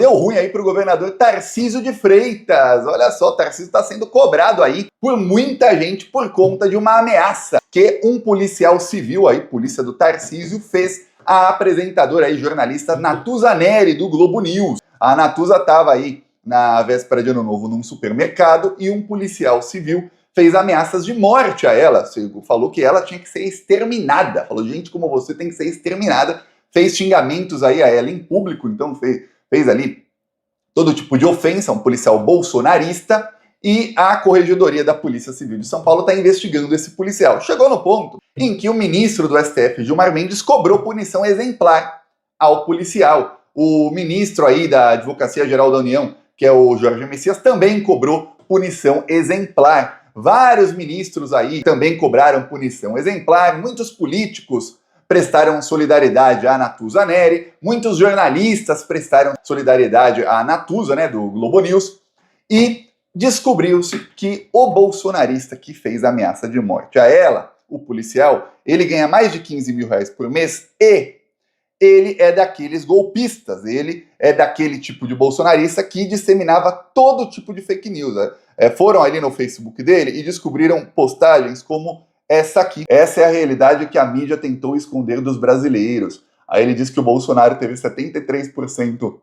Deu ruim aí para o governador Tarcísio de Freitas. Olha só, Tarcísio está sendo cobrado aí por muita gente por conta de uma ameaça que um policial civil aí, polícia do Tarcísio, fez à apresentadora e jornalista Natuza Neri, do Globo News. A Natuza estava aí na véspera de Ano Novo num supermercado e um policial civil fez ameaças de morte a ela. Falou que ela tinha que ser exterminada. Falou, gente como você tem que ser exterminada. Fez xingamentos aí a ela em público, então fez ali todo tipo de ofensa a um policial bolsonarista, e a Corregedoria da Polícia Civil de São Paulo está investigando esse policial. Chegou no ponto em que o ministro do STF, Gilmar Mendes, cobrou punição exemplar ao policial. O ministro aí da Advocacia Geral da União, que é o Jorge Messias, também cobrou punição exemplar. Vários ministros aí também cobraram punição exemplar, muitos políticos prestaram solidariedade à Natuza Neri, muitos jornalistas prestaram solidariedade à Natuza, né, do Globo News, e descobriu-se que o bolsonarista que fez a ameaça de morte a ela, o policial, ele ganha mais de 15 mil reais por mês e ele é daqueles golpistas, ele é daquele tipo de bolsonarista que disseminava todo tipo de fake news. Foram ali no Facebook dele e descobriram postagens como essa aqui. Essa é a realidade que a mídia tentou esconder dos brasileiros. Aí ele diz que o Bolsonaro teve 73%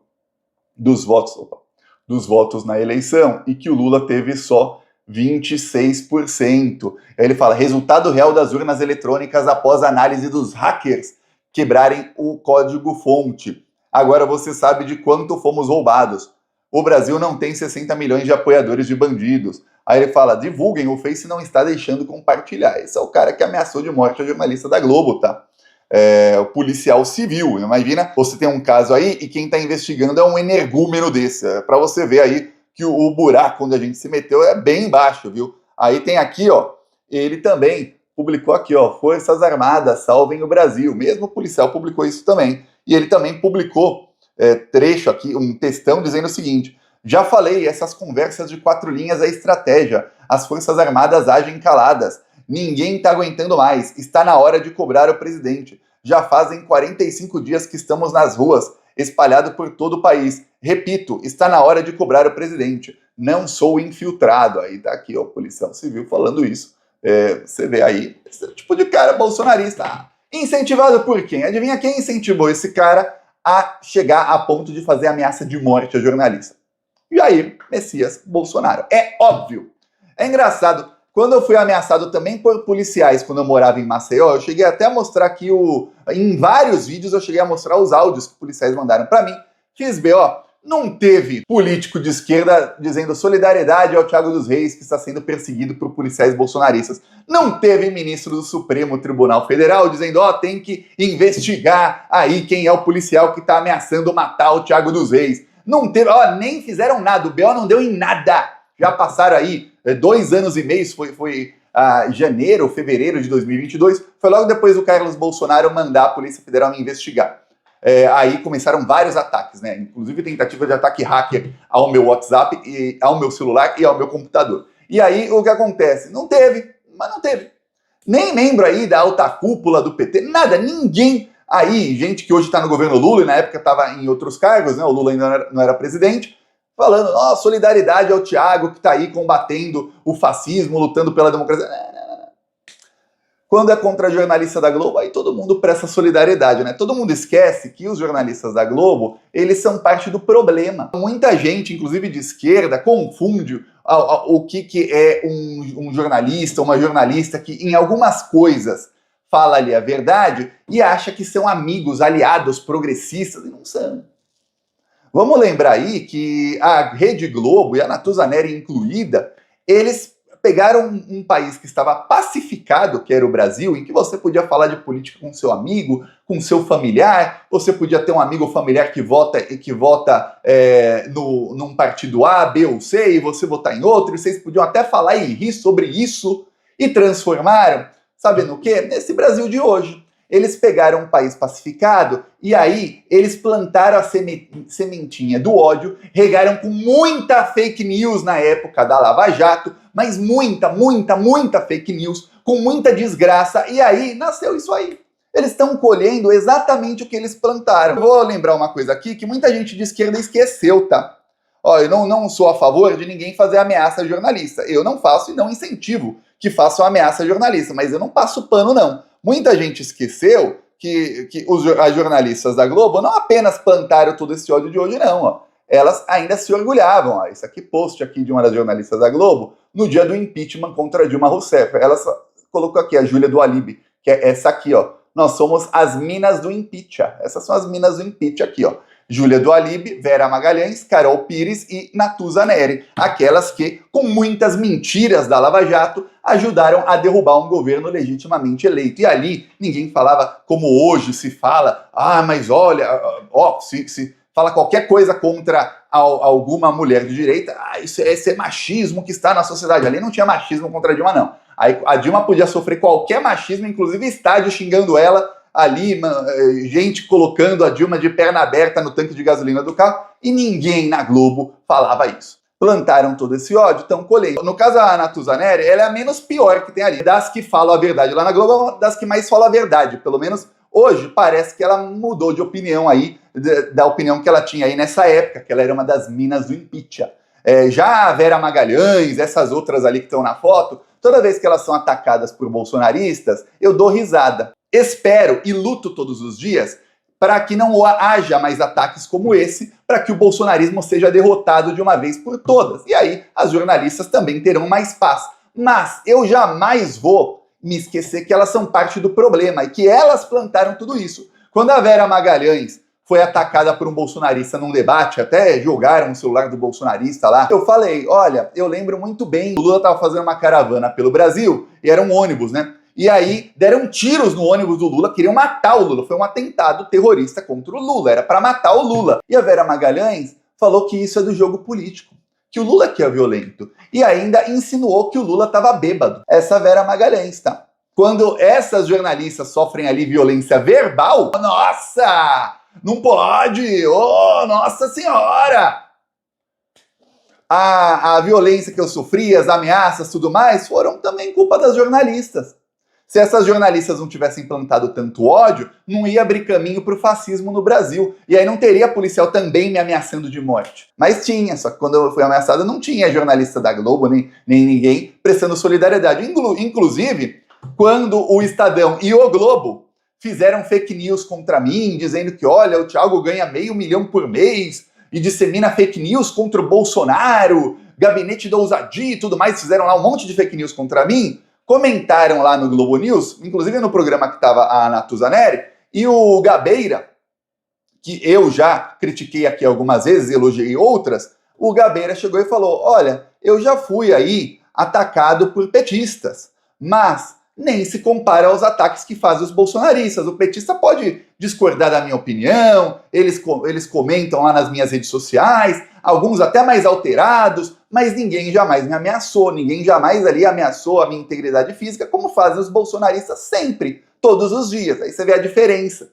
dos votos na eleição e que o Lula teve só 26%. Aí ele fala, resultado real das urnas eletrônicas após a análise dos hackers quebrarem o código-fonte. Agora você sabe de quanto fomos roubados. O Brasil não tem 60 milhões de apoiadores de bandidos. Aí ele fala, divulguem, o Face não está deixando compartilhar. Esse é o cara que ameaçou de morte a jornalista da Globo, tá? O policial civil. Imagina, você tem um caso aí e quem está investigando é um energúmeno desse. Para você ver aí que o buraco onde a gente se meteu é bem embaixo, viu? Aí tem aqui, ó, ele também publicou aqui, ó, Forças Armadas, salvem o Brasil. Mesmo o policial publicou isso também. E ele também publicou trecho aqui, um textão dizendo o seguinte, já falei, essas conversas de 4 linhas é estratégia. As Forças Armadas agem caladas. Ninguém está aguentando mais. Está na hora de cobrar o presidente. Já fazem 45 dias que estamos nas ruas, espalhado por todo o país. Repito, está na hora de cobrar o presidente. Não sou infiltrado. Aí tá aqui, ó, o policial civil falando isso. Você vê aí, esse tipo de cara bolsonarista. Incentivado por quem? Adivinha quem incentivou esse cara a chegar a ponto de fazer ameaça de morte a jornalista? Jair Messias Bolsonaro. É óbvio. É engraçado. Quando eu fui ameaçado também por policiais quando eu morava em Maceió, eu cheguei até a mostrar aqui em vários vídeos eu cheguei a mostrar os áudios que policiais mandaram para mim. Fiz B.O. Não teve político de esquerda dizendo solidariedade ao Thiago dos Reis, que está sendo perseguido por policiais bolsonaristas. Não teve ministro do Supremo Tribunal Federal dizendo, tem que investigar aí quem é o policial que está ameaçando matar o Thiago dos Reis. Não teve, nem fizeram nada, o BO não deu em nada. Já passaram aí 2 anos e meio, foi janeiro, fevereiro de 2022, foi logo depois do Carlos Bolsonaro mandar a Polícia Federal me investigar. Aí começaram vários ataques, né? Inclusive tentativa de ataque hacker ao meu WhatsApp, e ao meu celular e ao meu computador. E aí o que acontece? Não teve, mas não teve. Nem membro aí da alta cúpula do PT, nada, ninguém aí, gente que hoje está no governo Lula e na época estava em outros cargos, né? O Lula ainda não era presidente, falando, solidariedade ao Thiago que está aí combatendo o fascismo, lutando pela democracia. Quando é contra a jornalista da Globo, aí todo mundo presta solidariedade, né? Todo mundo esquece que os jornalistas da Globo, eles são parte do problema. Muita gente, inclusive de esquerda, confunde o que é um jornalista, uma jornalista que em algumas coisas fala ali a verdade e acha que são amigos, aliados, progressistas, e não são. Vamos lembrar aí que a Rede Globo e a Natuza Neri incluída, eles pegaram um país que estava pacificado, que era o Brasil, em que você podia falar de política com seu amigo, com seu familiar, você podia ter um amigo ou familiar que vota num partido A, B ou C, e você votar em outro, e vocês podiam até falar e rir sobre isso, e transformaram, sabe no quê? Nesse Brasil de hoje. Eles pegaram um país pacificado e aí eles plantaram a sementinha do ódio, regaram com muita fake news na época da Lava Jato, mas muita fake news, com muita desgraça, e aí nasceu isso aí. Eles estão colhendo exatamente o que eles plantaram. Eu vou lembrar uma coisa aqui que muita gente de esquerda esqueceu, tá? Ó, eu não sou a favor de ninguém fazer ameaça a jornalista. Eu não faço e não incentivo que façam ameaça a jornalista, mas eu não passo pano, não. Muita gente esqueceu que as jornalistas da Globo não apenas plantaram todo esse ódio de hoje, não. Ó. Elas ainda se orgulhavam. Ó. Isso aqui, post aqui de uma das jornalistas da Globo, no dia do impeachment contra Dilma Rousseff. Ela colocou aqui a Júlia do Alibi, que é essa aqui, ó. Nós somos as minas do impeachment. Essas são as minas do impeachment aqui, ó. Júlia do Alibi, Vera Magalhães, Carol Pires e Natuza Neri, aquelas que, com muitas mentiras da Lava Jato, ajudaram a derrubar um governo legitimamente eleito. E ali ninguém falava como hoje se fala, mas olha, ó, se fala qualquer coisa contra alguma mulher de direita, isso é machismo que está na sociedade. Ali não tinha machismo contra a Dilma, não. Aí a Dilma podia sofrer qualquer machismo, inclusive estádio xingando ela, ali, gente colocando a Dilma de perna aberta no tanque de gasolina do carro, e ninguém na Globo falava isso. Plantaram todo esse ódio, estão colhendo. No caso, a Natuza Neri, ela é a menos pior que tem ali. Das que falam a verdade lá na Globo, é uma das que mais falam a verdade. Pelo menos hoje, parece que ela mudou de opinião aí, da opinião que ela tinha aí nessa época, que ela era uma das minas do impeachment. Já a Vera Magalhães, essas outras ali que estão na foto, toda vez que elas são atacadas por bolsonaristas, eu dou risada. Espero e luto todos os dias para que não haja mais ataques como esse, para que o bolsonarismo seja derrotado de uma vez por todas. E aí as jornalistas também terão mais paz. Mas eu jamais vou me esquecer que elas são parte do problema e que elas plantaram tudo isso. Quando a Vera Magalhães foi atacada por um bolsonarista num debate, até jogaram o celular do bolsonarista lá, eu falei, olha, eu lembro muito bem, o Lula estava fazendo uma caravana pelo Brasil, e era um ônibus, né? E aí deram tiros no ônibus do Lula, queriam matar o Lula. Foi um atentado terrorista contra o Lula, era para matar o Lula. E a Vera Magalhães falou que isso é do jogo político, que o Lula que é violento. E ainda insinuou que o Lula estava bêbado. Essa Vera Magalhães, tá? Quando essas jornalistas sofrem ali violência verbal, nossa, não pode, oh, nossa senhora! A violência que eu sofri, as ameaças, tudo mais, foram também culpa das jornalistas. Se essas jornalistas não tivessem plantado tanto ódio, não ia abrir caminho para o fascismo no Brasil. E aí não teria policial também me ameaçando de morte. Mas tinha, só que quando eu fui ameaçado não tinha jornalista da Globo, nem ninguém prestando solidariedade. Inclusive, quando o Estadão e o Globo fizeram fake news contra mim, dizendo que, olha, o Thiago ganha R$500 mil por mês e dissemina fake news contra o Bolsonaro, gabinete da ousadia e tudo mais, fizeram lá um monte de fake news contra mim, comentaram lá no Globo News, inclusive no programa que estava a Natuza Neri, e o Gabeira, que eu já critiquei aqui algumas vezes, elogiei outras, o Gabeira chegou e falou, olha, eu já fui aí atacado por petistas, mas nem se compara aos ataques que fazem os bolsonaristas. O petista pode discordar da minha opinião, eles comentam lá nas minhas redes sociais, alguns até mais alterados, mas ninguém jamais me ameaçou, ninguém jamais ali ameaçou a minha integridade física, como fazem os bolsonaristas sempre, todos os dias. Aí você vê a diferença.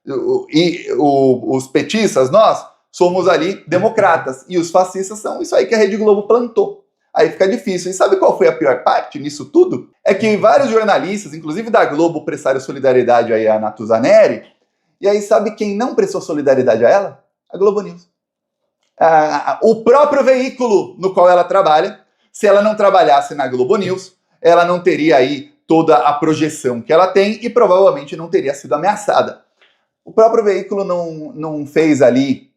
Os petistas, nós, somos ali democratas, e os fascistas são isso aí que a Rede Globo plantou. Aí fica difícil. E sabe qual foi a pior parte nisso tudo? É que vários jornalistas, inclusive da Globo, prestaram solidariedade aí à Natuza Neri, e aí sabe quem não prestou solidariedade a ela? A Globo News. O próprio veículo no qual ela trabalha, se ela não trabalhasse na Globo News, ela não teria aí toda a projeção que ela tem e provavelmente não teria sido ameaçada. O próprio veículo não fez ali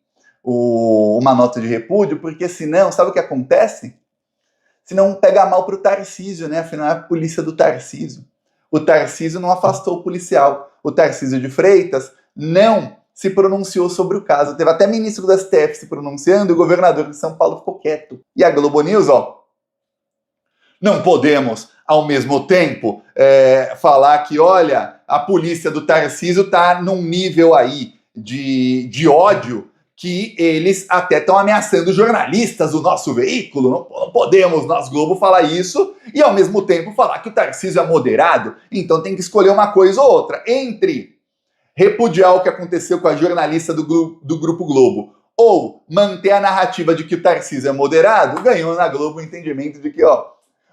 uma nota de repúdio, porque senão, sabe o que acontece? Senão pega mal pro Tarcísio, né? Afinal é a polícia do Tarcísio. O Tarcísio não afastou o policial. O Tarcísio de Freitas não se pronunciou sobre o caso. Teve até ministro do STF se pronunciando e o governador de São Paulo ficou quieto. E a Globo News, ó, não podemos, ao mesmo tempo, falar que, olha, a polícia do Tarcísio tá num nível aí de ódio que eles até estão ameaçando jornalistas do nosso veículo. Não podemos, nós Globo, falar isso e, ao mesmo tempo, falar que o Tarcísio é moderado. Então tem que escolher uma coisa ou outra. Entre repudiar o que aconteceu com a jornalista do Grupo Globo ou manter a narrativa de que o Tarcísio é moderado, ganhou na Globo o entendimento de que, ó,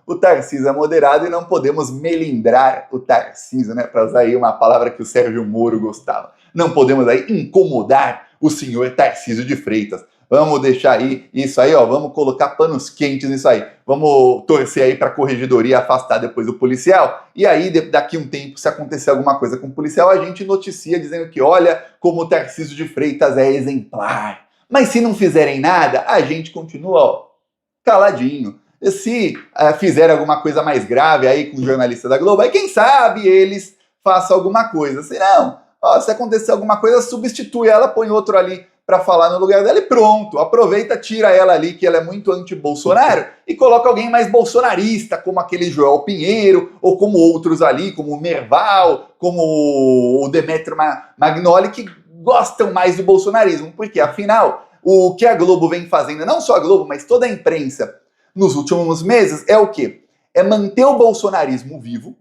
o Tarcísio é moderado e não podemos melindrar o Tarcísio, né? Para usar aí uma palavra que o Sérgio Moro gostava. Não podemos aí incomodar o senhor Tarcísio de Freitas. Vamos deixar aí isso aí, ó, vamos colocar panos quentes nisso aí. Vamos torcer aí para a corregedoria afastar depois o policial. E aí, daqui um tempo, se acontecer alguma coisa com o policial, a gente noticia dizendo que, olha, como o Tarcísio de Freitas é exemplar. Mas se não fizerem nada, a gente continua, ó, caladinho. Se fizer alguma coisa mais grave aí com o jornalista da Globo, aí quem sabe eles façam alguma coisa. Se não, ó, se acontecer alguma coisa, substitui ela, põe outro ali para falar no lugar dela e pronto. Aproveita, tira ela ali, que ela é muito anti-Bolsonaro, e coloca alguém mais bolsonarista, como aquele Joel Pinheiro, ou como outros ali, como o Merval, como o Demetrio Magnoli, que gostam mais do bolsonarismo. Porque, afinal, o que a Globo vem fazendo, não só a Globo, mas toda a imprensa, nos últimos meses, é o quê? É manter o bolsonarismo vivo,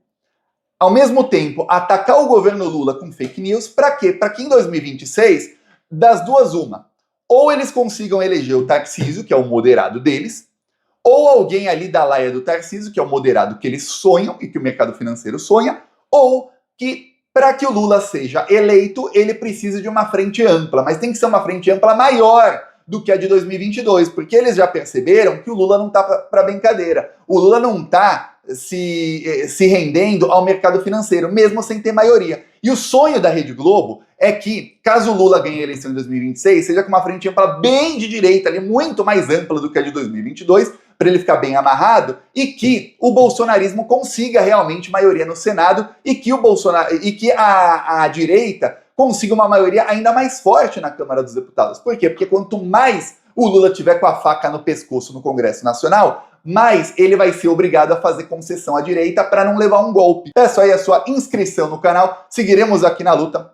ao mesmo tempo atacar o governo Lula com fake news, para quê? Para que em 2026, das duas uma, ou eles consigam eleger o Tarcísio, que é o moderado deles, ou alguém ali da laia do Tarcísio, que é o moderado que eles sonham e que o mercado financeiro sonha, ou que para que o Lula seja eleito, ele precisa de uma frente ampla, mas tem que ser uma frente ampla maior do que a de 2022, porque eles já perceberam que o Lula não está para brincadeira. O Lula não está se rendendo ao mercado financeiro, mesmo sem ter maioria. E o sonho da Rede Globo é que, caso o Lula ganhe a eleição em 2026, seja com uma frente ampla bem de direita, ali, muito mais ampla do que a de 2022, para ele ficar bem amarrado, e que o bolsonarismo consiga realmente maioria no Senado e que, a direita consiga uma maioria ainda mais forte na Câmara dos Deputados. Por quê? Porque quanto mais o Lula tiver com a faca no pescoço no Congresso Nacional, mais ele vai ser obrigado a fazer concessão à direita para não levar um golpe. Peço aí a sua inscrição no canal, seguiremos aqui na luta.